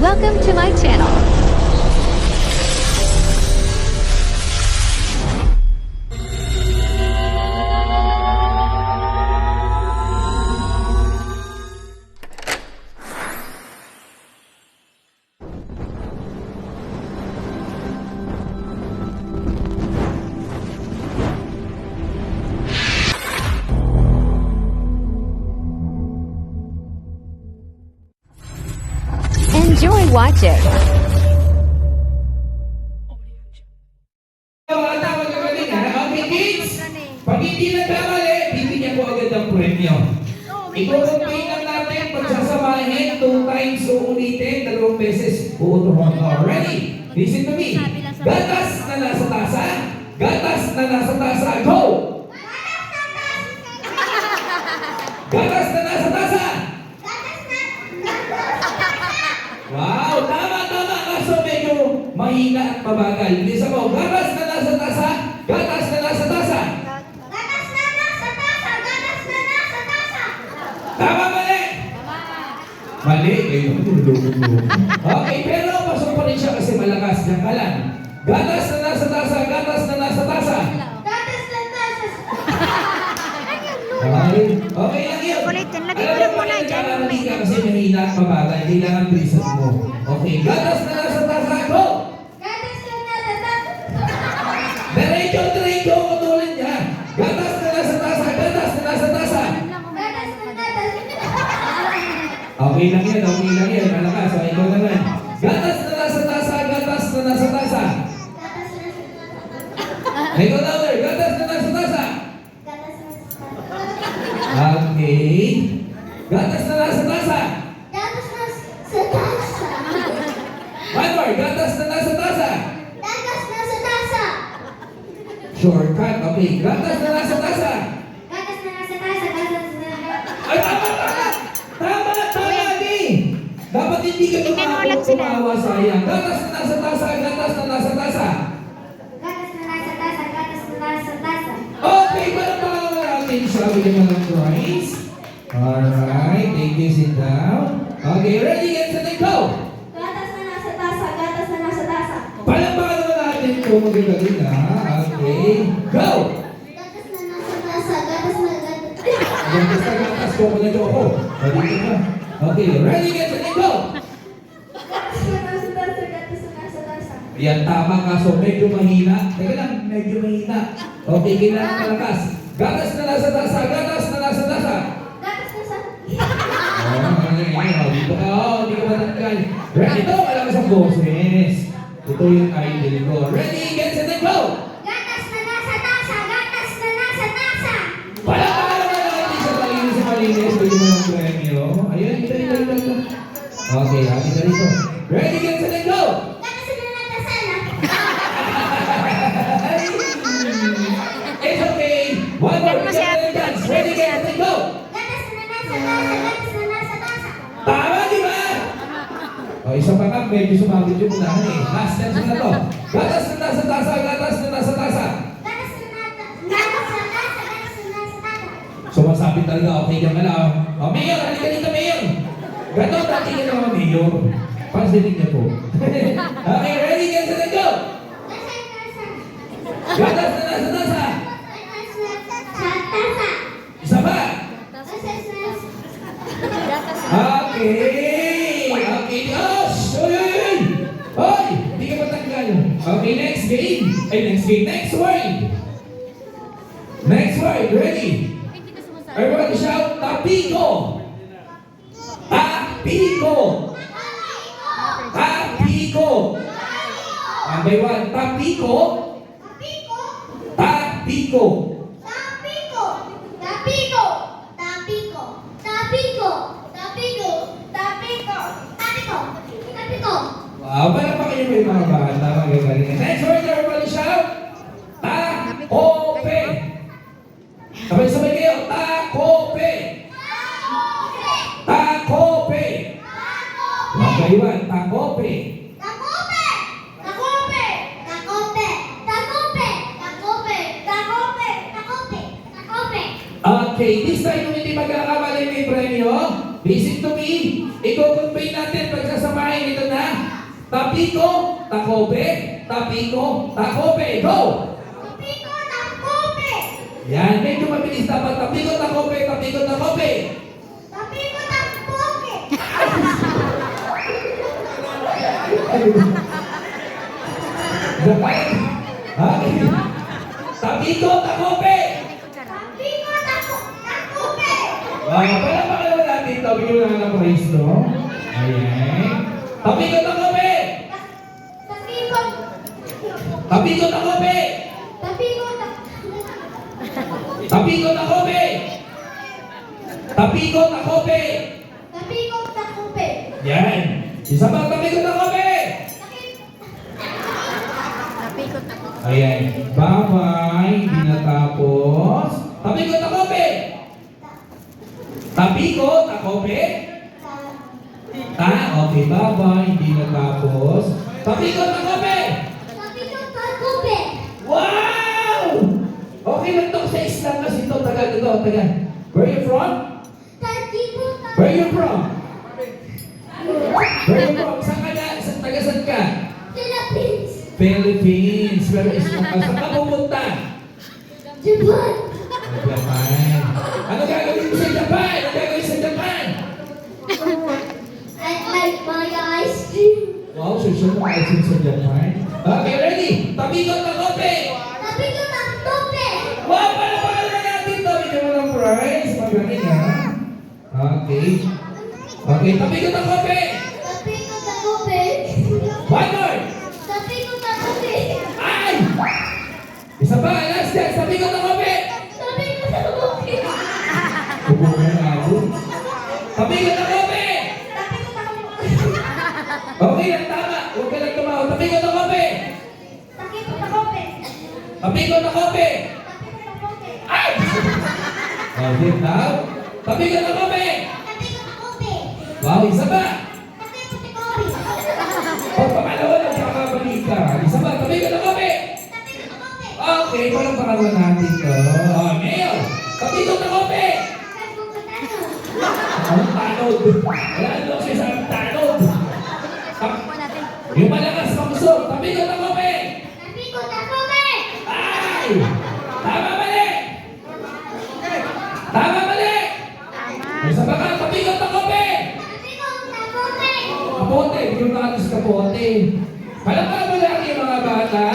Welcome to my channel. Enjoy watching. Mga tama kagaling ha. Okay kids, pag hindi nagkamali, bibigyan ko agad ng premyo. Iko-compay lang natin, pagsasamahin, 2 times uulitin, 2 beses uutuhan ka. Ready? Listen to me. Gatas na nasa tasa, gatas na nasa tasa, go! Gatas na nasa tasa! Wow, tama, kaso medyo mahina at mabagal. Lisa mo, gatas na nasa tasa, gatas na nasa tasa. Gatas na nasa tasa, gatas na nasa tasa. Tama, mali? Mali? Okay, pero pasok pa rin siya kasi malakas. Diyan ka lang. Gatas na nasa tasa, gatas na nasa tasa. Gatas na nasa Okay lang yun. Ulitin, lagay Alam ko lang mo, muna dyan. nagkakamali ka kasi mahina at mabagal. Kailangan bilisan mo. Okay, gatas na nasa tasa, go! Gatas na nasa tasa. Diretso, utulin niya. Gatas na nasa tasa, gatas na nasa tasa. Gatas na nasa Okay lang yan. Malakas, so ikaw naman. Gatas na nasa tasa, gatas na nasa tasa. Ikaw naman, gatas na nasa tasa. Okay. Gatas na nasa tasa. Gatas na sa tasa. One more, gatas na nasa tasa. Gatas na sa tasa. Shortcut, okay. Gatas na nasa tasa. Gatas na nasa tasa. Gatas na Ay, tama, eh. Dapat hindi ka tumawa, sayang. Gatas na nasa tasa, gatas na nasa tasa. Gatas na nasa tasa. Gatas na nasa tasa. Okay, parang pangalan natin siya. Bigyan mo ng drawings. Alright, thank you, sit down. Okay, ready, get set, and go! Gatas na nasa tasa. Gatas na nasa tasa. Palakpakan naman natin ito. Magagaling ha. Okay, go! Gatas na nasa tasa. Gatas na gatas. Ayan, basta gatas ko na ako. Dito na. Okay, ready, get set, and go! Gatas na nasa tasa. Gatas na nasa tasa. Ayan, tama ka. So, medyo mahina. Teka lang, medyo mahina. Okay, kailangan malakas. Gatas na nasa tasa. Gatas na nasa tasa. Gatas na sa Dito ka. Hindi ka matanggal. Ready, ito. Malakas ang boses. Ito yung idol ko. Ready, get set, and go! Gatas na nasa tasa. Gatas na nasa tasa. Palakpakan naman natin sa malinis. Bigyan mo ng premyo. Ayan, ito. Okay, happy na rito. Ready, get set, and go! Gatas na nasa tasa. It's okay. One more. Get set, and dance. Ready, get set, and go! Gatas na nasa tasa. Gatas na nasa tasa. Tama, di ba? O, isa pa nga, medyo sumabit yung unahan eh. Last dance na to. Gatas na nasa tasa, gatas na nasa tasa. Gatas na nasa tasa. Gatas na nasa tasa. Sumasabit talaga, okay ka pala. O, Mayor, halika dito, Mayor. Gato, dati ka naman, Mayor. Pansinig niya po. Okay, ready, get set, and go! Gatas na nasa tasa. Isa pa. Okay. Gosh! Oy! Hoy! Hindi ka matanggal. Okay, next game. Next word. Next word. Ready? Everybody shout, Tapiko! Tapiko! Tapiko! One by one. Tapiko! Tapiko! Wow, para pa kayo may mga bata, magagaling. Next word, everybody shout, Takope! Sabay-sabay kayo, Takope! Takope! One by one, Takope! Okay, this time kung hindi magkakamali may premyo, listen to me, i-convey natin pagsasamahin ito na Tapiko, takope, tapiko, takope. Go! Tapiko takope. Yan, medyo mabilis dapat. Tapiko, takope, tapiko, takope. Tapiko takope. Dapat. Okay. Tapiko, takope. Tapiko takope. Para pakalawa natin ito, bigyan mo ng praise, no? Ayan. Tapiko, takope. Tapiko. Tapiko, takope. Tapiko Tapiko, takope. Tapiko, takope. Tapiko takope. Yan. Isa pa, tapiko, takope. Ayan. Bye-bye. Hindi natapos. Tapiko, takope. Tapiko, takope. Okay, bye-bye. Hindi natapos. Tapiko, takope. Tapiko takope. Wow! Okay, nagtok sa Islam kasi ito. Tagal. Where you from? Tapiko Where you from? Where you from? Saan ka na? Taga-saan ka? Philippines. Philippines. Pero Islam ka. Saan ka pupunta? Japan. Japan. Ano gagawin mo sa Japan? Ano gagawin sa Japan? I like my ice cream. Wow, susunod na kayo sa Japan. Okay, ready? Tapiko, takope. Tapiko takope. Wow, pala natin to. Bigyan mo ng prize. Magaling ha. Okay. Okay, tapiko, takope. Tapiko takope. One more. Tapiko takope. Ay! Isa pa, last dance. Tapiko, takope. Tapiko takope. Kukuha na ako. Tapiko, takope. Tapiko takope. Okay lang, tama. Huwag ka lang tumawa. Tapiko, takope. Tapiko takope. Tapiko, takope. Tapiko takope. Ay! Okay, now. Tapiko, takope. Tapiko takope. Wow, isa pa. Tapiko takope. O, pangalawa lang kakabalik ka. Isa pa, tapiko, takope. Tapiko takope. Okay, walang pangalawa natin to. Oh, Mayo. Tapiko, takope. Tapiko takope. Ang tanod. Wala nyo siya sa tanod. Yung malakas pamusok. Tapiko, takope. Tapiko takope. Ay! Tama, mali! Tama, mali! Isa pa ka, tapiko, takope. Tapiko takope. Kapote, bigyan natin sa kapote. Palakpakan mo lang yung mga bata.